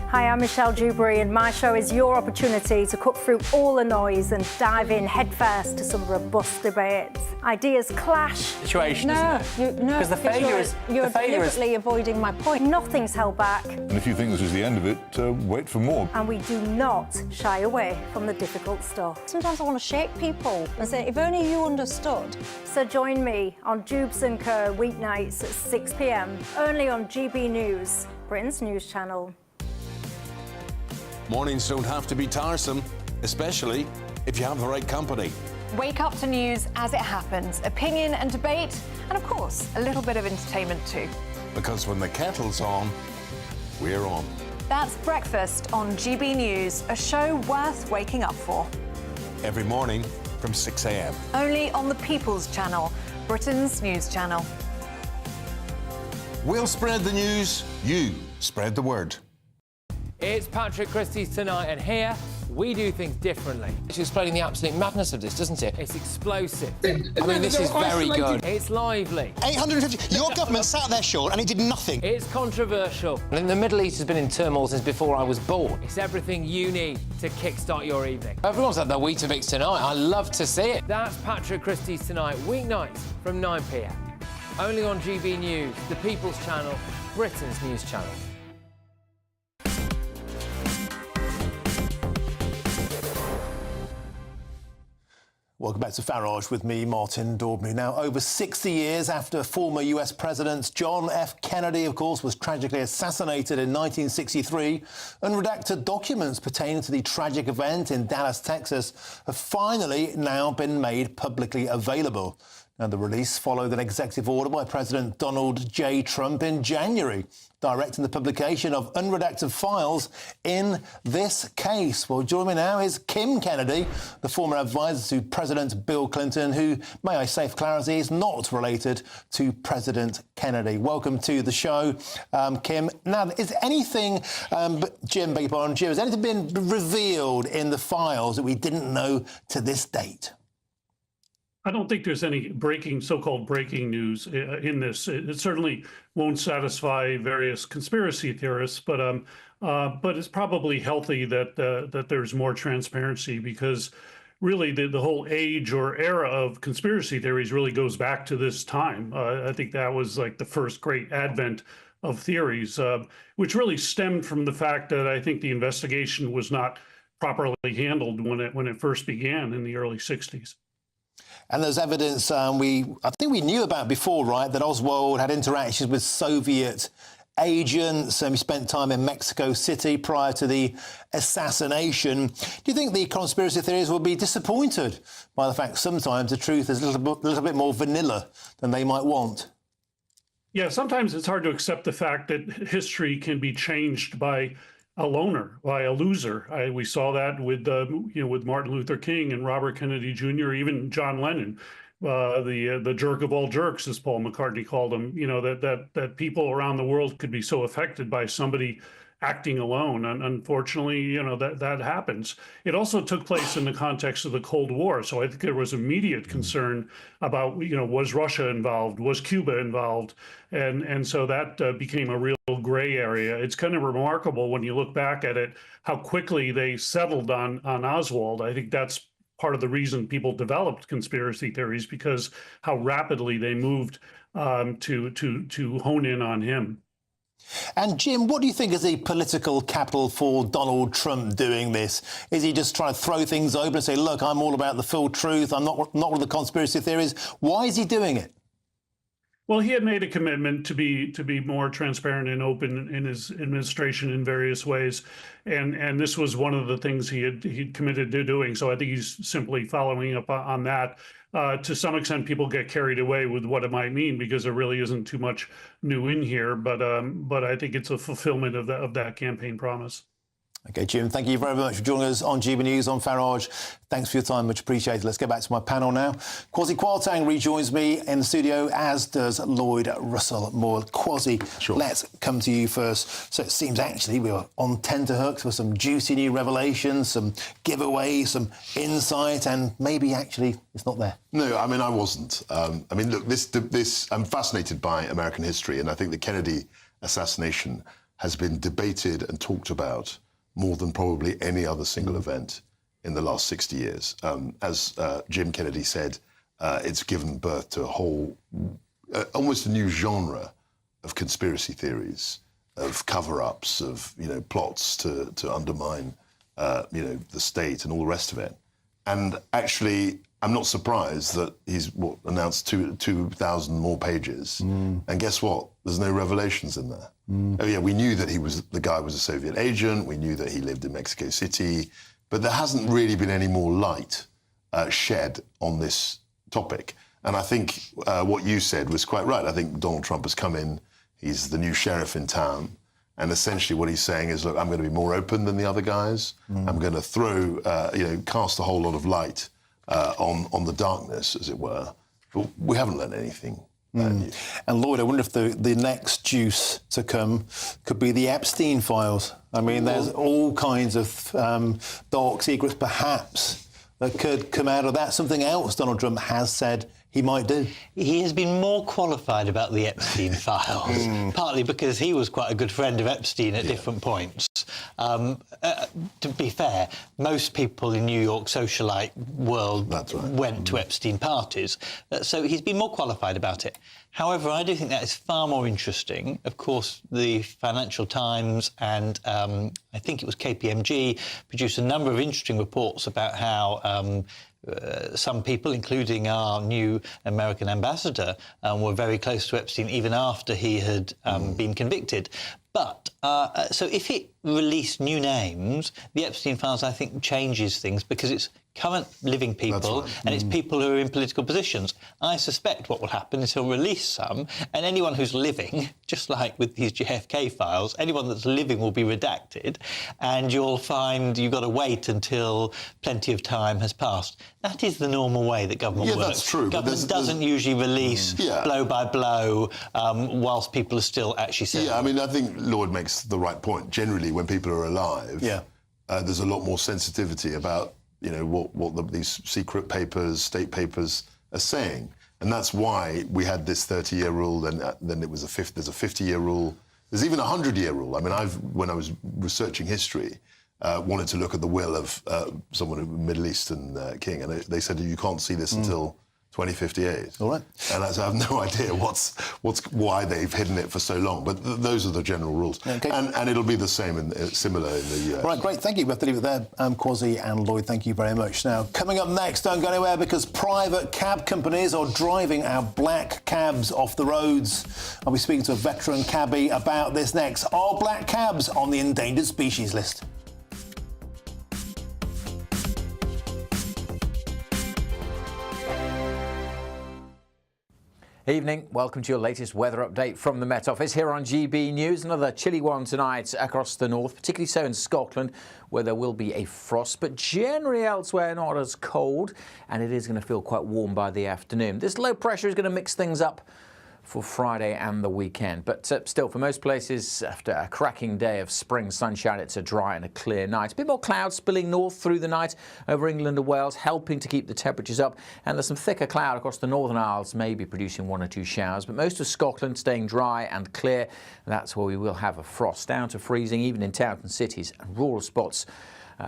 Hi, I'm Michelle Dewberry, and my show is your opportunity to cut through all the noise and dive in headfirst to some robust debates. Ideas clash. Situation, isn't it? Because the failure is... You're deliberately avoiding my point. Nothing's held back. And if you think this is the end of it, wait for more. And we do not shy away from the difficult stuff. Sometimes I want to shake people and say, if only you understood. So join me on Jubes & Co. weeknights at 6 p.m, only on GB News, Britain's news channel. Mornings don't have to be tiresome, especially if you have the right company. Wake up to news as it happens, opinion and debate, and of course, a little bit of entertainment too. Because when the kettle's on, we're on. That's Breakfast on GB News, a show worth waking up for. Every morning from 6 a.m. Only on the People's Channel, Britain's news channel. We'll spread the news, you spread the word. It's Patrick Christie's Tonight, and here we do things differently. It's explaining the absolute madness of this, doesn't it? It's explosive. I mean, this is very good. It's lively. 850. Your government sat there, Sean, and it did nothing. It's controversial. And the Middle East has been in turmoil since before I was born. It's everything you need to kickstart your evening. Everyone's had their Weetabix tonight. I love to see it. That's Patrick Christie's Tonight, weeknights from 9 p.m. Only on GB News, the People's Channel, Britain's news channel. Welcome back to Farage with me, Martin Daubney. Now, over 60 years after former US President John F. Kennedy, of course, was tragically assassinated in 1963, unredacted documents pertaining to the tragic event in Dallas, Texas, have finally now been made publicly available. Now, the release followed an executive order by President Donald J. Trump in January, directing the publication of unredacted files in this case. Well, joining me now is Kim Kennedy, the former advisor to President Bill Clinton, who, may I say for clarity, is not related to President Kennedy. Welcome to the show, Kim. Now, is anything, Jim, beg your pardon, Jim, has anything been revealed in the files that we didn't know to this date? I don't think there's any so-called breaking news in this. It certainly won't satisfy various conspiracy theorists, but it's probably healthy that there's more transparency, because really the whole age or era of conspiracy theories really goes back to this time. I think that was like the first great advent of theories, which really stemmed from the fact that I think the investigation was not properly handled when it first began in the early 60s. And there's evidence I think we knew about before, right, that Oswald had interactions with Soviet agents. He spent time in Mexico City prior to the assassination. Do you think the conspiracy theories will be disappointed by the fact sometimes the truth is a little bit more vanilla than they might want? Yeah, sometimes it's hard to accept the fact that history can be changed by a loner, by a loser. We saw that with with Martin Luther King and Robert Kennedy Jr., even John Lennon, the jerk of all jerks, as Paul McCartney called him. That people around the world could be so affected by somebody acting alone, and unfortunately, that happens. It also took place in the context of the Cold War, so I think there was immediate concern about, was Russia involved, was Cuba involved, and so that became a real gray area. It's kind of remarkable when you look back at it how quickly they settled on Oswald. I think that's part of the reason people developed conspiracy theories, because how rapidly they moved to hone in on him. And Jim, what do you think is the political capital for Donald Trump doing this? Is he just trying to throw things open and say, look, I'm all about the full truth, I'm not with the conspiracy theories? Why is he doing it? Well, he had made a commitment to be more transparent and open in his administration in various ways, and this was one of the things he'd committed to doing. So I think he's simply following up on that. To some extent, people get carried away with what it might mean, because there really isn't too much new in here. But I think it's a fulfillment of that campaign promise. OK, Jim, thank you very much for joining us on GB News on Farage. Thanks for your time, much appreciated. Let's get back to my panel now. Kwasi Kwarteng rejoins me in the studio, as does Lloyd Russell Moore. Kwasi, sure. Let's come to you first. So it seems actually we were on tenterhooks for some juicy new revelations, some giveaways, some insight, and maybe actually it's not there. No, I mean, I wasn't. I mean, look, I'm fascinated by American history, and I think the Kennedy assassination has been debated and talked about more than probably any other single event in the last 60 years. As Jim Kennedy said, it's given birth to a whole, almost a new genre of conspiracy theories, of cover-ups, of plots to undermine the state and all the rest of it. And actually, I'm not surprised that he's announced 2,000 more pages. And guess what? There's no revelations in there. Oh yeah, we knew that the guy was a Soviet agent. We knew that he lived in Mexico City, but there hasn't really been any more light shed on this topic. And I think what you said was quite right. I think Donald Trump has come in. He's the new sheriff in town. And essentially what he's saying is, look, I'm going to be more open than the other guys. I'm going to throw, cast a whole lot of light on the darkness, as it were. But we haven't learned anything. And Lloyd, I wonder if the next juice to come could be the Epstein files. I mean, there's all kinds of dark secrets, perhaps, that could come out of that. Something else Donald Trump has said he might do. He has been more qualified about the Epstein files, partly because he was quite a good friend of Epstein at different points. To be fair, most people in New York socialite world went to Epstein parties, so he's been more qualified about it. However, I do think that is far more interesting. Of course, the Financial Times and I think it was KPMG produced a number of interesting reports about how some people, including our new American ambassador, were very close to Epstein even after he had been convicted. But so if it release new names, the Epstein files, I think, changes things because it's current living people and it's people who are in political positions. I suspect what will happen is he'll release some, and anyone who's living, just like with these JFK files, anyone that's living will be redacted, and you'll find you've got to wait until plenty of time has passed. That is the normal way that government works. That's true. Government doesn't usually release blow by blow whilst people are still actually serving. Yeah, I mean, I think Lloyd makes the right point. Generally, when people are alive, there's a lot more sensitivity about what these secret papers, state papers are saying. And that's why we had this 30-year rule, and then it was there's a 50-year rule. There's even a 100-year rule. I mean, when I was researching history, wanted to look at the will of someone, a Middle Eastern king, and they said you can't see this until 2058. All right. And I have no idea why they've hidden it for so long. But those are the general rules. Okay. And it'll be the same similar in the US. Right, great. Thank you. We have to leave it there. Kwasi and Lloyd, thank you very much. Now, coming up next, don't go anywhere because private cab companies are driving our black cabs off the roads. I'll be speaking to a veteran cabbie about this next. Are black cabs on the endangered species list? Evening, welcome to your latest weather update from the Met Office here on GB News. Another chilly one tonight across the north, particularly so in Scotland, where there will be a frost, but generally elsewhere not as cold, and it is going to feel quite warm by the afternoon. This low pressure is going to mix things up for Friday and the weekend. But still, for most places, after a cracking day of spring sunshine, it's a dry and a clear night. A bit more clouds spilling north through the night over England and Wales, helping to keep the temperatures up. And there's some thicker cloud across the Northern Isles, maybe producing one or two showers. But most of Scotland staying dry and clear. That's where we will have a frost down to freezing, even in towns and cities, and rural spots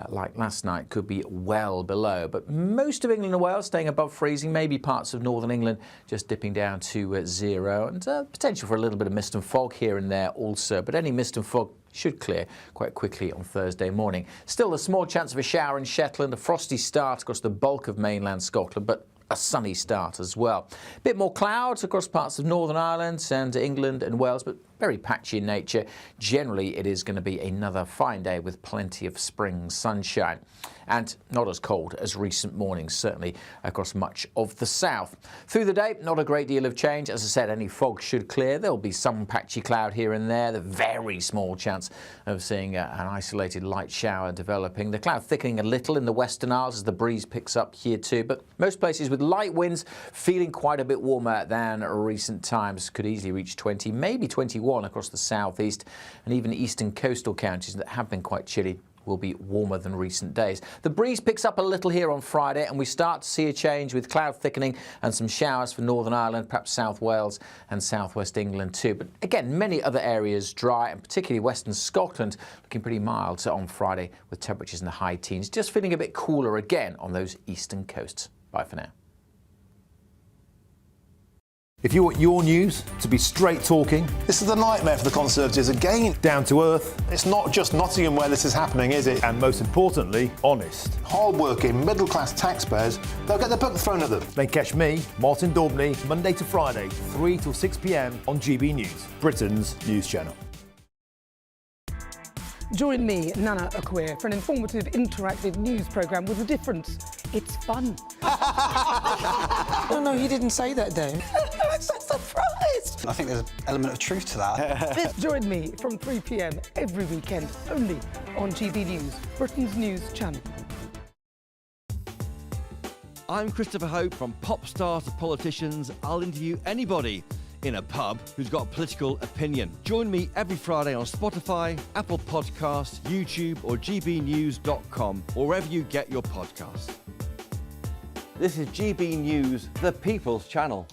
like last night could be well below. But most of England and Wales staying above freezing, maybe parts of northern England just dipping down to 0, and potential for a little bit of mist and fog here and there also. But any mist and fog should clear quite quickly on Thursday morning. Still a small chance of a shower in Shetland, a frosty start across the bulk of mainland Scotland, but a sunny start as well. A bit more clouds across parts of Northern Ireland and England and Wales, but very patchy in nature. Generally, it is going to be another fine day with plenty of spring sunshine. And not as cold as recent mornings, certainly across much of the south. Through the day, not a great deal of change. As I said, any fog should clear. There'll be some patchy cloud here and there. The very small chance of seeing an isolated light shower developing. The cloud thickening a little in the Western Isles as the breeze picks up here too. But most places with light winds feeling quite a bit warmer than recent times. Could easily reach 20, maybe 21 across the southeast, and even eastern coastal counties that have been quite chilly will be warmer than recent days. The breeze picks up a little here on Friday, and we start to see a change with cloud thickening and some showers for Northern Ireland, perhaps South Wales and southwest England too. But again, many other areas dry, and particularly western Scotland looking pretty mild on Friday with temperatures in the high teens. Just feeling a bit cooler again on those eastern coasts. Bye for now. If you want your news to be straight talking, this is a nightmare for the Conservatives again. Down to earth. It's not just Nottingham where this is happening, is it? And most importantly, honest. Hard-working, middle-class taxpayers, they'll get their book thrown at them. Then catch me, Martin Daubney, Monday to Friday, 3 till 6 p.m. on GB News, Britain's news channel. Join me, Nana Akwe, for an informative, interactive news programme with a difference. It's fun. No, he didn't say that, Dave. I'm so surprised. I think there's an element of truth to that. Join me from 3 p.m. every weekend, only on GB News, Britain's news channel. I'm Christopher Hope. From pop stars to politicians, I'll interview anybody in a pub who's got a political opinion. Join me every Friday on Spotify, Apple Podcasts, YouTube or gbnews.com, or wherever you get your podcasts. This is GB News, the People's Channel.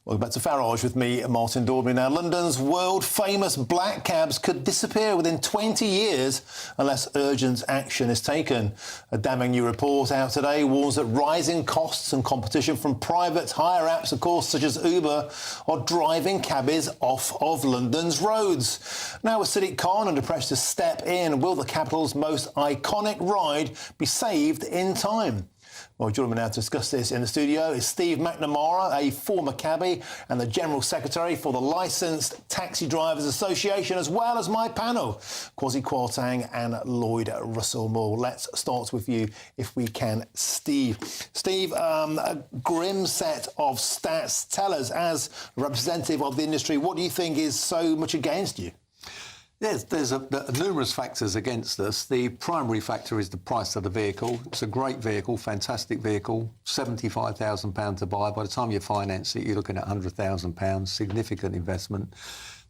Welcome back to Farage with me, Martin Daubney. Now, London's world-famous black cabs could disappear within 20 years unless urgent action is taken. A damning new report out today warns that rising costs and competition from private hire apps, of course, such as Uber, are driving cabbies off of London's roads. Now, with Sadiq Khan under pressure to step in, will the capital's most iconic ride be saved in time? Well, joining me now to discuss this in the studio is Steve McNamara, a former cabbie and the General Secretary for the Licensed Taxi Drivers Association, as well as my panel, Kwasi Kwarteng and Lloyd Russell Moore. Let's start with you, if we can, Steve. Steve, a grim set of stats. Tell us, as a representative of the industry, what do you think is so much against you? Yes, there's numerous factors against us. The primary factor is the price of the vehicle. It's a great vehicle, fantastic vehicle, £75,000 to buy. By the time you finance it, you're looking at £100,000, significant investment.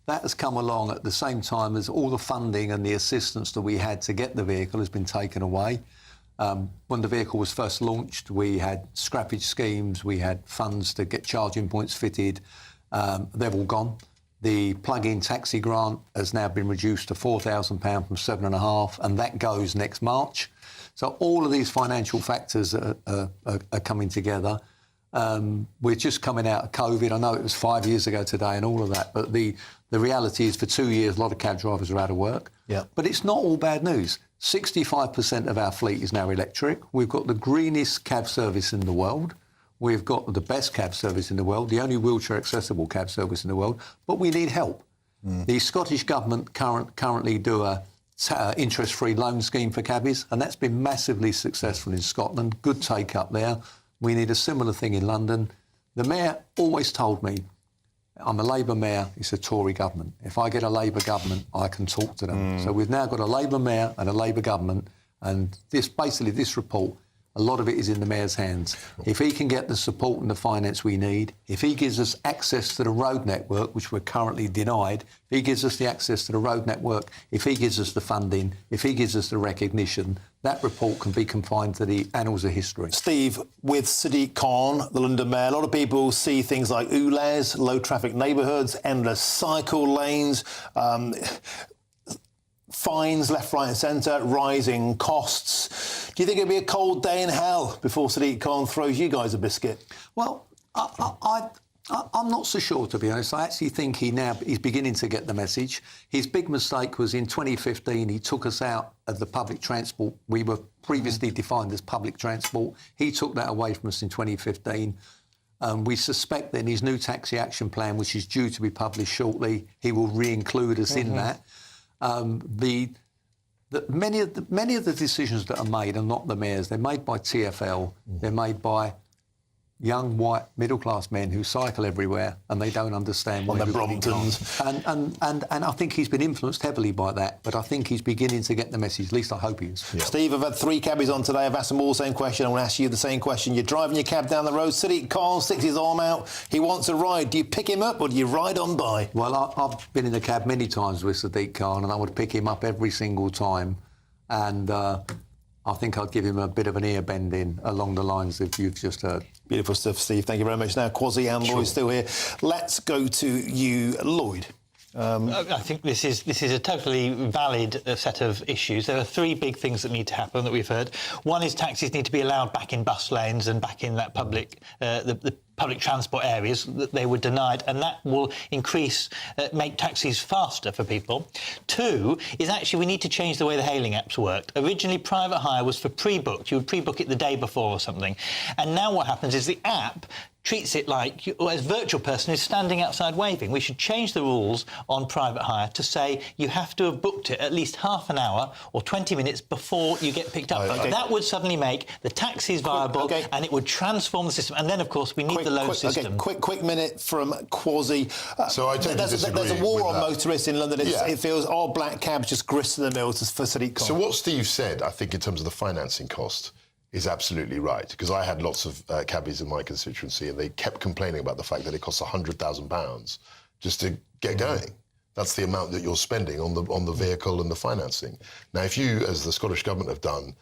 That has come along at the same time as all the funding and the assistance that we had to get the vehicle has been taken away. When the vehicle was first launched, we had scrappage schemes, we had funds to get charging points fitted. They've all gone. The plug-in taxi grant has now been reduced to £4,000 from £7,500, and that goes next March. So all of these financial factors are coming together. We're just coming out of COVID. I know it was 5 years ago today and all of that, but the reality is for 2 years, a lot of cab drivers are out of work. Yeah. But it's not all bad news. 65% of our fleet is now electric. We've got the greenest cab service in the world. We've got the best cab service in the world, the only wheelchair-accessible cab service in the world, but we need help. The Scottish Government currently do a interest-free loan scheme for cabbies, and that's been massively successful in Scotland. Good take-up there. We need a similar thing in London. The Mayor always told me, I'm a Labour Mayor, it's a Tory government. If I get a Labour government, I can talk to them. So we've now got a Labour Mayor and a Labour government, and this report, a lot of it is in the Mayor's hands. If he can get the support and the finance we need, if he gives us access to the road network, which we're currently denied, if he gives us the access to the road network, if he gives us the funding, if he gives us the recognition, that report can be confined to the annals of history. Steve, with Sadiq Khan, the London Mayor, a lot of people see things like ULEZ, low-traffic neighbourhoods, endless cycle lanes, fines left, right and centre, rising costs. Do you think it'll be a cold day in hell before Sadiq Khan throws you guys a biscuit? Well, I'm not so sure, to be honest. I actually think he's beginning to get the message. His big mistake was in 2015, he took us out of the public transport. We were previously defined as public transport. He took that away from us in 2015. We suspect that in his new taxi action plan, which is due to be published shortly, he will re-include us in that. Many of the decisions that are made are not the Mayor's. They're made by TfL. They're made by young, white, middle-class men who cycle everywhere and they don't understand why. On the Bromptons. And I think he's been influenced heavily by that, but I think he's beginning to get the message. At least I hope he is. Yeah. Steve, I've had 3 cabbies on today. I've asked them all the same question. I want to ask you the same question. You're driving your cab down the road. Sadiq Khan sticks his arm out. He wants a ride. Do you pick him up or do you ride on by? Well, I've been in the cab many times with Sadiq Khan and I would pick him up every single time. And I think I'd give him a bit of an ear bending along the lines that you've just heard. Beautiful stuff, Steve. Thank you very much. Now, Kwasi and Lloyd still here. Let's go to you, Lloyd. I think this is a totally valid set of issues. There are 3 big things that need to happen that we've heard. One is taxis need to be allowed back in bus lanes and back in that public, the public transport areas that they were denied, and that will make taxis faster for people. 2 is actually we need to change the way the hailing apps worked. Originally, private hire was for pre-booked. You would pre-book it the day before or something. And now what happens is the app treats it like a virtual person is standing outside waving. We should change the rules on private hire to say you have to have booked it at least half an hour or 20 minutes before you get picked up. Okay. That would suddenly make the taxis viable and it would transform the system. And then, of course, we need the loan system. Quick minute from Kwasi. So I totally disagree. There's a war on that. Motorists in London. It feels all black cabs just grist to the mill for Sadiq Khan. So what Steve said, I think, in terms of the financing cost, is absolutely right, because I had lots of cabbies in my constituency and they kept complaining about the fact that it costs £100,000 just to get going. That's the amount that you're spending on the vehicle and the financing. Now, if you, as the Scottish Government have done,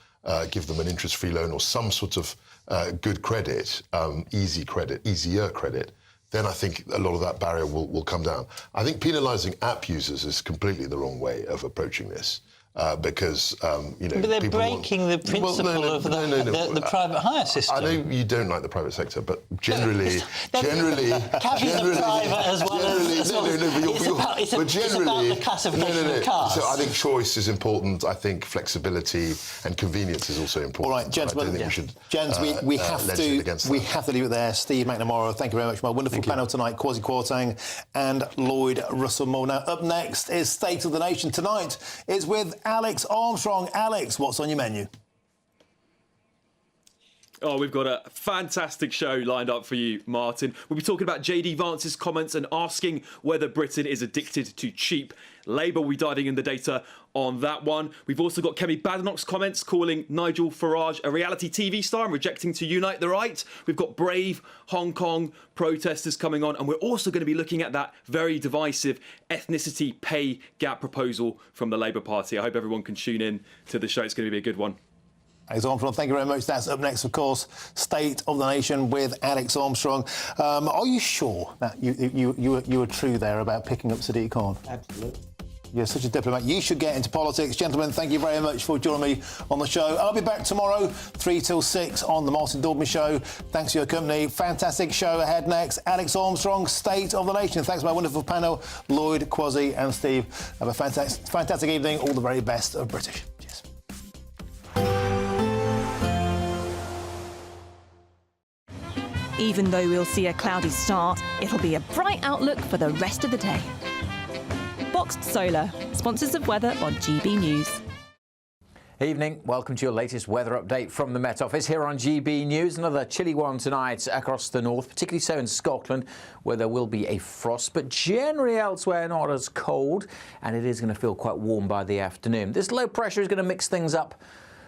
give them an interest-free loan or some sort of good credit, easier credit, then I think a lot of that barrier will come down. I think penalising app users is completely the wrong way of approaching this. Because, But they're breaking the principle of the private hire system. I know you don't like the private sector, but generally... Cabbies are private as well generally, it's about the classification of cars. So I think choice is important. I think flexibility and convenience is also important. All right, gentlemen. I don't think we should we have to leave it there. Steve McNamara, thank you very much. My wonderful panel tonight, Kwasi Kwarteng and Lloyd Russell Moore. Now, up next is State of the Nation. Tonight is with Alex Armstrong. Alex, what's on your menu? Oh, we've got a fantastic show lined up for you, Martin. We'll be talking about JD Vance's comments and asking whether Britain is addicted to cheap labour. We'll be diving in the data on that one. We've also got Kemi Badenoch's comments calling Nigel Farage a reality TV star and rejecting to unite the right. We've got brave Hong Kong protesters coming on, and we're also going to be looking at that very divisive ethnicity pay gap proposal from the Labour Party. I hope everyone can tune in to the show. It's going to be a good one. Alex Armstrong, thank you very much. That's up next, of course, State of the Nation with Alex Armstrong. Are you sure that you were true there about picking up Sadiq Khan? Absolutely. You're such a diplomat. You should get into politics. Gentlemen, thank you very much for joining me on the show. I'll be back tomorrow, 3 till 6 on The Martin Daubney Show. Thanks for your company. Fantastic show ahead next. Alex Armstrong, State of the Nation. Thanks to my wonderful panel, Lloyd, Kwasi and Steve. Have a fantastic evening. All the very best of British. Cheers. Even though we'll see a cloudy start, it'll be a bright outlook for the rest of the day. Boxed Solar, sponsors of weather on GB News. Evening, welcome to your latest weather update from the Met Office here on GB News. Another chilly one tonight across the north, particularly so in Scotland, where there will be a frost, but generally elsewhere not as cold, and it is going to feel quite warm by the afternoon. This low pressure is going to mix things up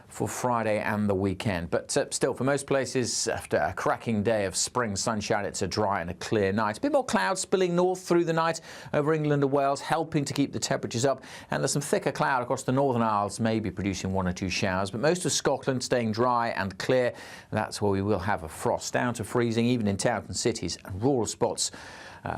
for Friday and the weekend. But still, for most places, after a cracking day of spring sunshine, it's a dry and a clear night. A bit more clouds spilling north through the night over England and Wales, helping to keep the temperatures up. And there's some thicker cloud across the Northern Isles, maybe producing 1 or 2 showers. But most of Scotland staying dry and clear. That's where we will have a frost, down to freezing, even in towns and cities, and rural spots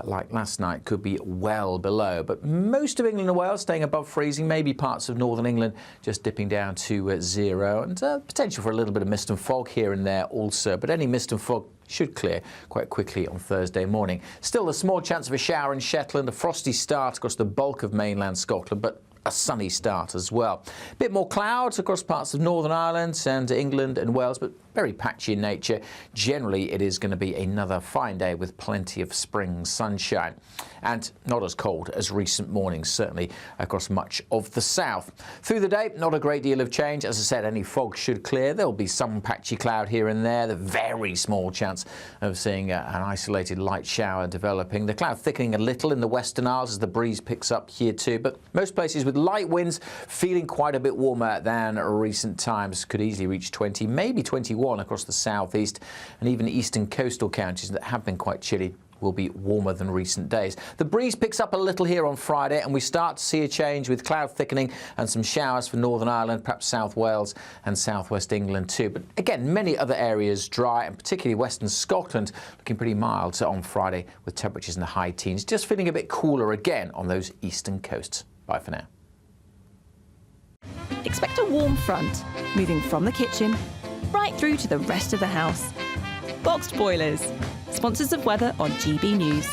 like last night could be well below. But most of England and Wales staying above freezing, maybe parts of northern England just dipping down to 0, and potential for a little bit of mist and fog here and there also. But any mist and fog should clear quite quickly on Thursday morning. Still a small chance of a shower in Shetland, a frosty start across the bulk of mainland Scotland, but a sunny start as well. A bit more clouds across parts of Northern Ireland and England and Wales, but very patchy in nature. Generally, it is going to be another fine day with plenty of spring sunshine and not as cold as recent mornings, certainly across much of the south. Through the day, not a great deal of change. As I said, any fog should clear. There'll be some patchy cloud here and there, the very small chance of seeing an isolated light shower developing. The cloud thickening a little in the Western Isles as the breeze picks up here too, but most places with light winds feeling quite a bit warmer than recent times. Could easily reach 20, maybe 21 across the southeast, and even eastern coastal counties that have been quite chilly will be warmer than recent days. The breeze picks up a little here on Friday, and we start to see a change with cloud thickening and some showers for Northern Ireland, perhaps South Wales and southwest England too. But again, many other areas dry, and particularly western Scotland looking pretty mild on Friday with temperatures in the high teens. Just feeling a bit cooler again on those eastern coasts. Bye for now. Expect a warm front, moving from the kitchen right through to the rest of the house. Boxed Boilers, sponsors of weather on GB News.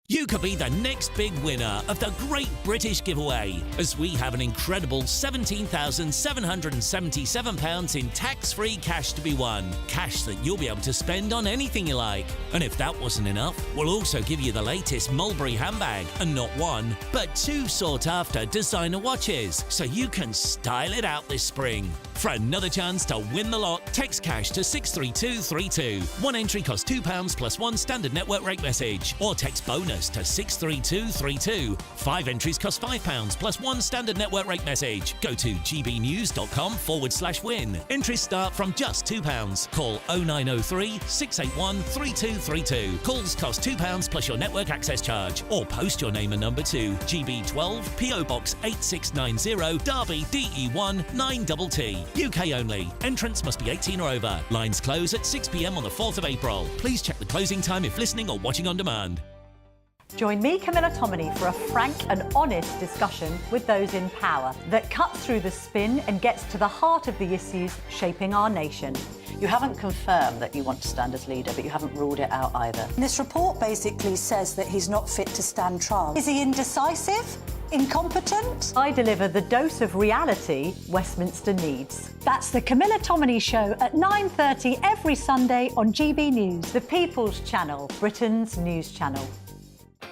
You could be the next big winner of the Great British Giveaway, as we have an incredible £17,777 in tax-free cash to be won. Cash that you'll be able to spend on anything you like. And if that wasn't enough, we'll also give you the latest Mulberry handbag, and not 1, but 2 sought-after designer watches, so you can style it out this spring. For another chance to win the lot, text cash to 63232. One entry costs £2 plus 1 standard network rate message, or text bonus to 63232. 5 entries cost £5 plus 1 standard network rate message. Go to gbnews.com/win. Entries start from just £2. Call 0903 681 3232. Calls cost £2 plus your network access charge, or post your name and number to GB12 PO Box 8690 Derby DE1 9TT. UK only. Entrants must be 18 or over. Lines close at 6 p.m. on the 4th of April. Please check the closing time if listening or watching on demand. Join me, Camilla Tominey, for a frank and honest discussion with those in power that cuts through the spin and gets to the heart of the issues shaping our nation. You haven't confirmed that you want to stand as leader, but you haven't ruled it out either. This report basically says that he's not fit to stand trial. Is he indecisive? Incompetent? I deliver the dose of reality Westminster needs. That's the Camilla Tominey Show at 9:30 every Sunday on GB News. The People's Channel, Britain's news channel.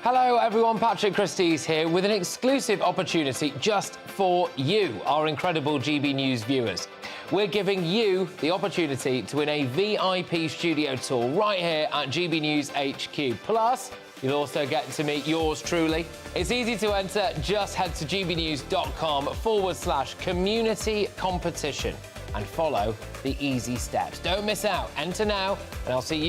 Hello everyone, Patrick Christie's here with an exclusive opportunity just for you, our incredible GB News viewers. We're giving you the opportunity to win a VIP studio tour right here at GB News HQ. Plus, you'll also get to meet yours truly. It's easy to enter, just head to gbnews.com/community competition and follow the easy steps. Don't miss out, enter now, and I'll see you